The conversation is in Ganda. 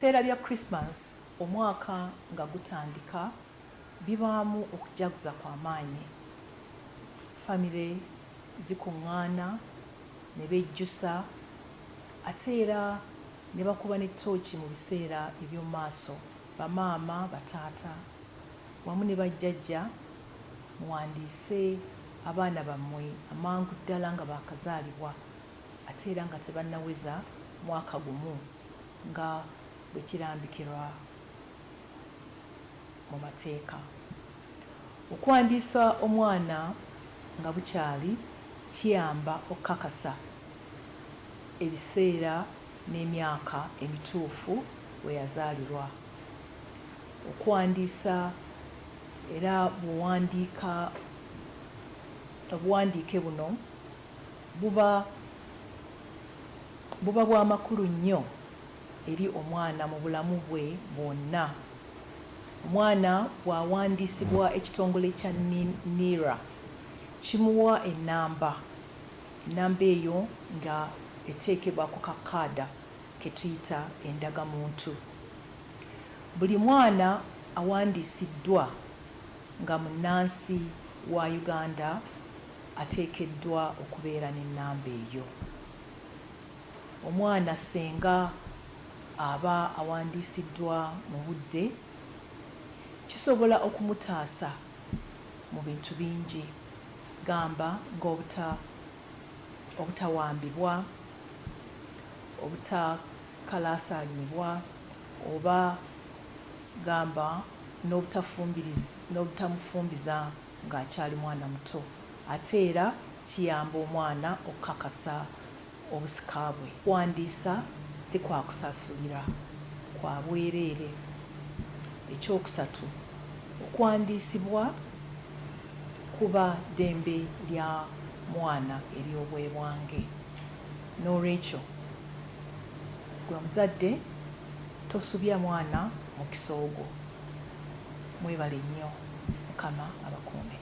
Ebiseera bya Christmas omwaka nga gutandika bibaamu okujaguza kw'amaanyi. Famire zikuŋŋaana ne bejjusa ate era ne bakuba n'ettooki mu biseera eby'omu maaso. Bamaama, bataata wamu ne bajjajja muwandiise abaana bammwe amangu ddala nga baakazaalibwa ate era nga tebannaweza mwaka gumu nga bwe kirambikirwa mu mateeka. Okuwandiisa omwana nga bukyali kiyamba okukakasa ebiseera n'emyaka emituufu we yazaalirwa. Okuwandiisa era obuwandiike buno buba bwa makulu nnyo eri omwana mu bulamu bwe bwonna. Omwana bw'awandiisibwa ekitongole kya NIRA kimuwa ennamba eyo nga eteekebwa ku kakaada ke tuyita endagamuntu. Buli mwana awandiisiddwa nga munnansi wa Uganda ateekeddwa okubeera n'ennamba eyo. Omwana senga aba awandiisiddwa mu budde kisobola okumutaasa mu bintu bingi, gamba ng'obutawambibwa, obutakalaasanyibwa oba gamba n'obutamufumbiza ng'akyali mwana muto. Ate era kiyamba omwana okukakasa obusika bwe. Okuwandiisa si kwa kusasulira, kwa bwereere. Ekyokusatu, okuwandiisibwa kuba ddembe lya mwana ery'obwebwange. N'olwekyo gwe muzadde tosubya mwana mu kisoogo. Mwebale nnyo, Mukama abakuume.